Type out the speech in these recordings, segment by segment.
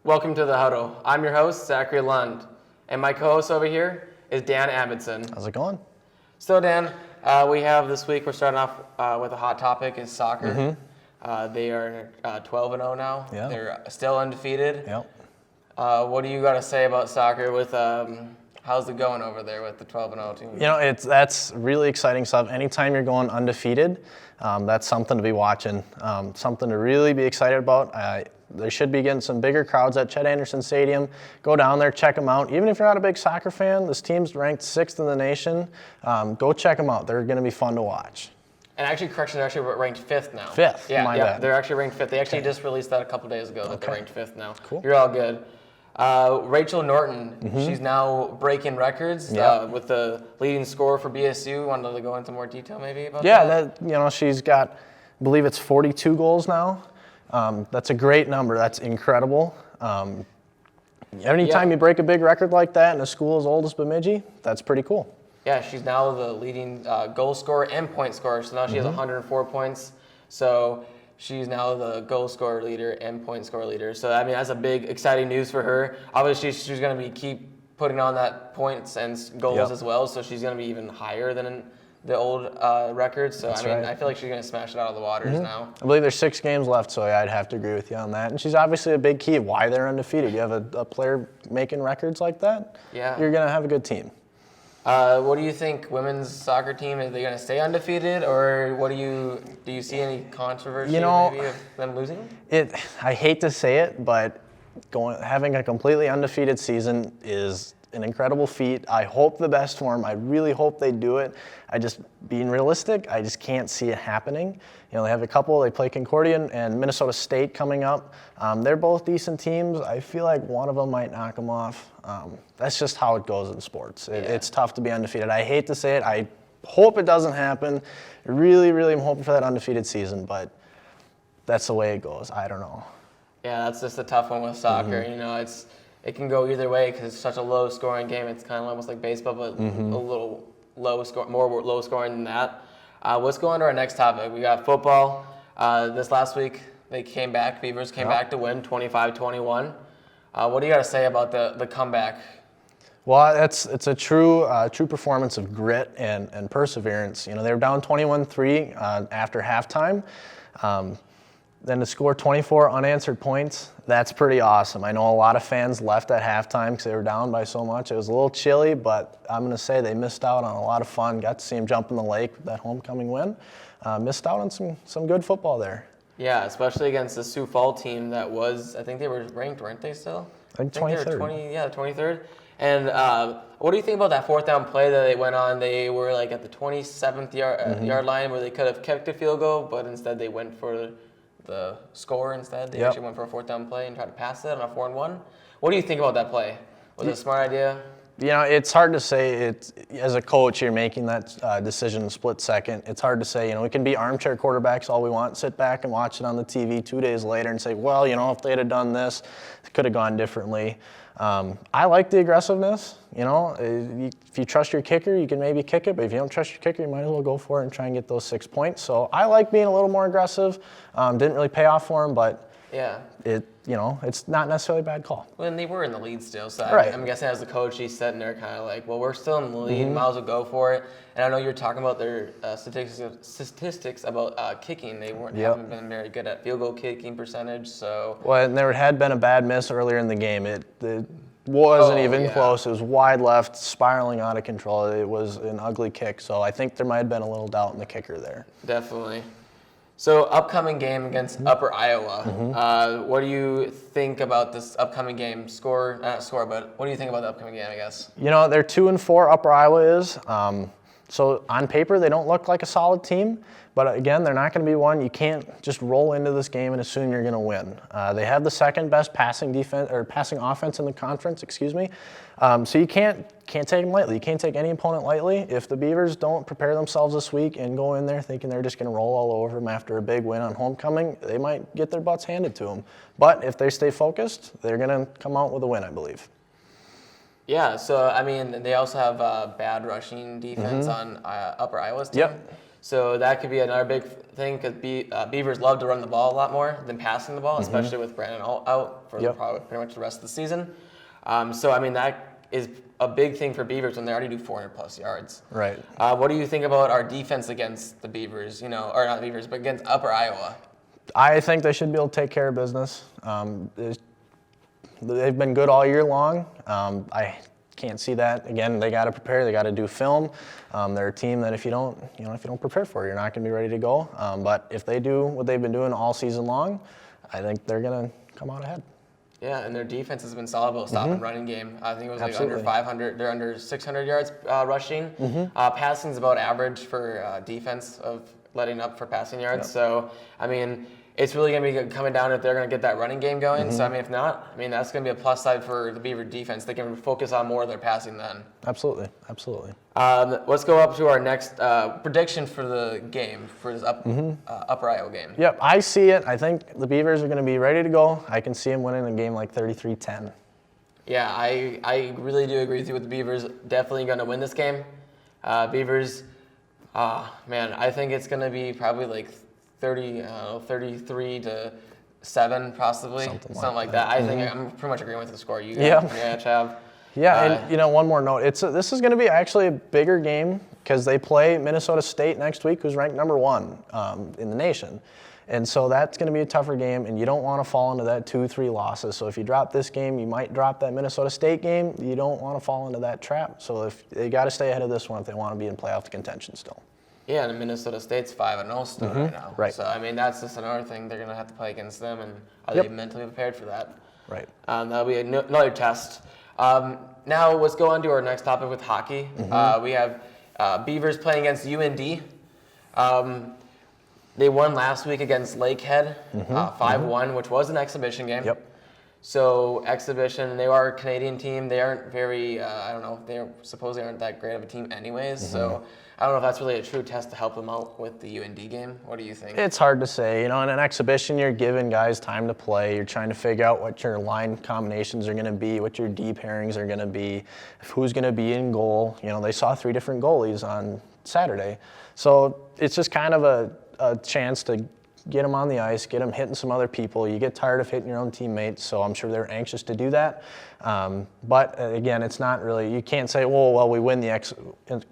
Welcome to the Huddle. I'm your host, Zachary Lund, and my co-host over here is Dan Amundsen. How's it going? So Dan, we have this week, we're starting off with a hot topic is soccer. They are 12-0 now. Yeah. They're still undefeated. Yep. What do you got to say about soccer with how's it going over there with the 12-0 team? You know, that's really exciting stuff. Anytime you're going undefeated, that's something to be watching, something to really be excited about. They should be getting some bigger crowds at Chet Anderson Stadium. Go down there, check them out. Even if you're not a big soccer fan, this team's ranked 6th in the nation. Go check them out. They're going to be fun to watch. And actually, correction, they're actually ranked 5th now. 5th? Yeah, My yeah, bad. They're actually ranked 5th. They actually just released that a couple days ago that they're ranked 5th now. Cool. You're all good. Rachel Norton, she's now breaking records with the leading scorer for BSU. Wanted to go into more detail maybe about that? Yeah, she's got, I believe it's 42 goals now. That's a great number. That's incredible. Anytime you break a big record like that in a school as old as Bemidji, that's pretty cool. Yeah, she's now the leading goal scorer and point scorer. So now she has 104 points. So she's now the goal scorer leader and point scorer leader. So, I mean, that's a big, exciting news for her. Obviously, she's going to keep putting on that points and goals as well. So she's going to be even higher than the old record. So, That's I mean, right. I feel like she's going to smash it out of the waters now. I believe there's 6 games left, so I'd have to agree with you on that. And she's obviously a big key of why they're undefeated. You have a player making records like that, you're going to have a good team. What do you think, women's soccer team, are they going to stay undefeated, or what do you see any controversy maybe of them losing? I hate to say it, but having a completely undefeated season is an incredible feat. I hope the best for them. I really hope they do it. Being realistic, I just can't see it happening. You know, they have a couple. They play Concordia and Minnesota State coming up. They're both decent teams. I feel like one of them might knock them off. That's just how it goes in sports. It's tough to be undefeated. I hate to say it. I hope it doesn't happen. I really, really am hoping for that undefeated season, but that's the way it goes. I don't know. Yeah, that's just a tough one with soccer. You know, it can go either way because it's such a low-scoring game. It's kind of almost like baseball, but a little more low-scoring than that. Let's go on to our next topic. We got football. This last week, they came back. Beavers came back to win 25-21. What do you got to say about the comeback? Well, it's a true performance of grit and perseverance. You know, they were down 21-3 after halftime. Then to score 24 unanswered points, that's pretty awesome. I know a lot of fans left at halftime because they were down by so much. It was a little chilly, but I'm going to say they missed out on a lot of fun. Got to see them jump in the lake with that homecoming win. Missed out on some good football there. Yeah, especially against the Sioux Falls team that was, I think they were ranked, weren't they still? I think 23rd. They were 23rd. And what do you think about that fourth down play that they went on? They were like at the 27th yard line where they could have kicked a field goal, but instead they went for the score instead. They actually went for a fourth down play and tried to pass it on a 4-and-1. What do you think about that play? Was it a smart idea? You know, it's hard to say. As a coach, you're making that decision in a split second. It's hard to say. You know, we can be armchair quarterbacks all we want, sit back and watch it on the TV 2 days later and say, well, you know, if they had done this, it could have gone differently. I like the aggressiveness. You know, if you trust your kicker, you can maybe kick it, but if you don't trust your kicker, you might as well go for it and try and get those 6 points. So I like being a little more aggressive. Didn't really pay off for him, but it's not necessarily a bad call. Well, and they were in the lead still, so right. I'm guessing as the coach, he's sitting there kind of like, well, we're still in the lead, might as well go for it. And I know you're talking about their statistics about kicking. They haven't been very good at field goal kicking percentage, so. Well, and there had been a bad miss earlier in the game. It wasn't even close. It was wide left, spiraling out of control. It was an ugly kick, so I think there might have been a little doubt in the kicker there. Definitely. So, upcoming game against Upper Iowa. What do you think about this upcoming game? Not score, but what do you think about the upcoming game, I guess? You know, they're 2-4, Upper Iowa is. So, on paper, they don't look like a solid team. But again, they're not going to be one. You can't just roll into this game and assume you're going to win. They have the second best passing offense in the conference. So you can't take them lightly. You can't take any opponent lightly. If the Beavers don't prepare themselves this week and go in there thinking they're just going to roll all over them after a big win on homecoming, they might get their butts handed to them. But if they stay focused, they're going to come out with a win, I believe. Yeah. So I mean, they also have bad rushing defense on Upper Iowa's team. Yep. So that could be another big thing because Beavers love to run the ball a lot more than passing the ball, especially with Brandon out for probably pretty much the rest of the season. So, I mean, that is a big thing for Beavers when they already do 400-plus yards. Right. What do you think about our defense against the Beavers, or not Beavers, but against Upper Iowa? I think they should be able to take care of business. They've been good all year long. I can't see that. Again, they got to prepare. They got to do film. They're a team that if you don't prepare for it, you're not going to be ready to go. But if they do what they've been doing all season long, I think they're going to come out ahead. Yeah, and their defense has been solid about stopping running game. I think it was like Absolutely. under 500. They're under 600 yards rushing. Passing is about average for defense of letting up for passing yards. So, I mean, it's really going to be coming down if they're going to get that running game going. So, I mean, if not, that's going to be a plus side for the Beaver defense. They can focus on more of their passing then. Absolutely, absolutely. Let's go up to our next prediction for the game, for this Upper Iowa game. Yep, I see it. I think the Beavers are going to be ready to go. I can see them winning a game like 33-10. Yeah, I really do agree with you with the Beavers. Definitely going to win this game. Beavers, I think it's going to be probably like 33-7 possibly. Something like that. I think I'm pretty much agreeing with the score. You got, Chav. Yeah, and one more note. This is going to be actually a bigger game because they play Minnesota State next week, who's ranked number 1 in the nation. And so that's going to be a tougher game, and you don't want to fall into that 2-3 losses. So if you drop this game, you might drop that Minnesota State game. You don't want to fall into that trap. So if they got to stay ahead of this one if they want to be in playoff contention still. Yeah, and Minnesota State's 5-0 still right now. Right. So, that's just another thing. They're going to have to play against them, and are they mentally prepared for that? Right. That'll be another test. Now, let's go on to our next topic with hockey. We have Beavers playing against UND. They won last week against Lakehead, 5-1, which was an exhibition game. Yep. So, exhibition, they are a Canadian team. They aren't very, they supposedly aren't that great of a team anyways. So, I don't know if that's really a true test to help them out with the UND game. What do you think? It's hard to say. In an exhibition, you're giving guys time to play. You're trying to figure out what your line combinations are going to be, what your D pairings are going to be, who's going to be in goal. They saw 3 different goalies on Saturday. So it's just kind of a chance to get them on the ice, get them hitting some other people. You get tired of hitting your own teammates, so I'm sure they're anxious to do that. But again, it's not really, you can't say, well, we win the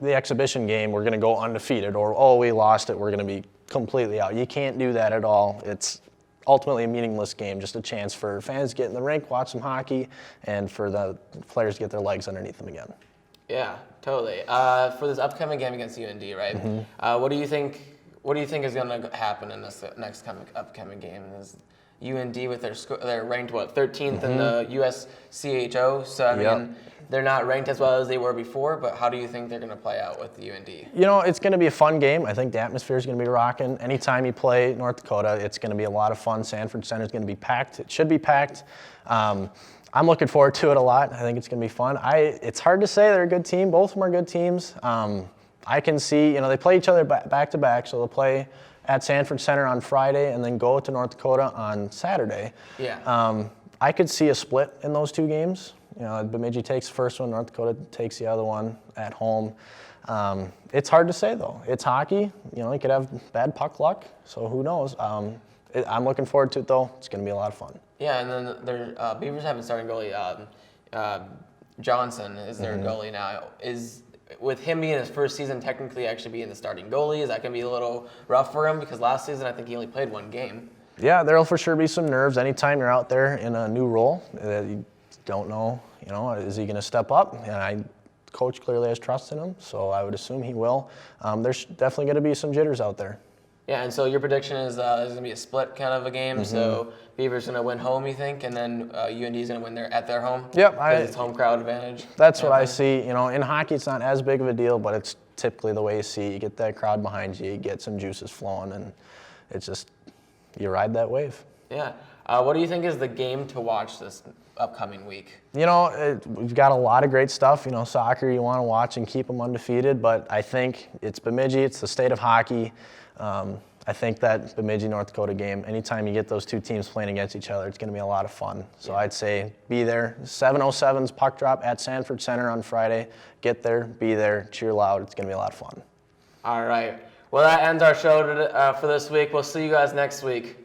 exhibition game, we're going to go undefeated, or, we lost it, we're going to be completely out. You can't do that at all. It's ultimately a meaningless game, just a chance for fans to get in the rink, watch some hockey, and for the players to get their legs underneath them again. Yeah, totally. For this upcoming game against UND, right? What do you think? What do you think is going to happen in this next upcoming game? Is UND with they're ranked 13th in the USCHO? So I mean, they're not ranked as well as they were before. But how do you think they're going to play out with the UND? It's going to be a fun game. I think the atmosphere is going to be rocking. Anytime you play North Dakota, it's going to be a lot of fun. Sanford Center is going to be packed. It should be packed. I'm looking forward to it a lot. I think it's going to be fun. It's hard to say they're a good team. Both of them are good teams. I can see, they play each other back to back, so they'll play at Sanford Center on Friday and then go to North Dakota on Saturday. Yeah. I could see a split in those 2 games. Bemidji takes the first one, North Dakota takes the other one at home. It's hard to say though. It's hockey. You could have bad puck luck, so who knows? I'm looking forward to it though. It's going to be a lot of fun. Yeah, and then their Beavers have a starting goalie. Johnson is their goalie now. With him being his first season, technically actually being the starting goalie, is that going to be a little rough for him? Because last season, I think he only played 1 game. Yeah, there'll for sure be some nerves anytime you're out there in a new role. You don't know, is he going to step up? And coach clearly has trust in him, so I would assume he will. There's definitely going to be some jitters out there. Yeah, and so your prediction is there's going to be a split kind of a game. So Beavers going to win home, you think, and then UND is going to win at their home? Yep. Because it's home crowd advantage. That's what I see. In hockey, it's not as big of a deal, but it's typically the way you see. You get that crowd behind you, you get some juices flowing, and it's just, you ride that wave. Yeah. What do you think is the game to watch this upcoming week? We've got a lot of great stuff. Soccer you want to watch and keep them undefeated, but I think it's Bemidji, it's the state of hockey. I think that Bemidji-North Dakota game, anytime you get those 2 teams playing against each other, it's going to be a lot of fun. So I'd say be there. 7:07's puck drop at Sanford Center on Friday. Get there, be there, cheer loud. It's going to be a lot of fun. All right. Well, that ends our show for this week. We'll see you guys next week.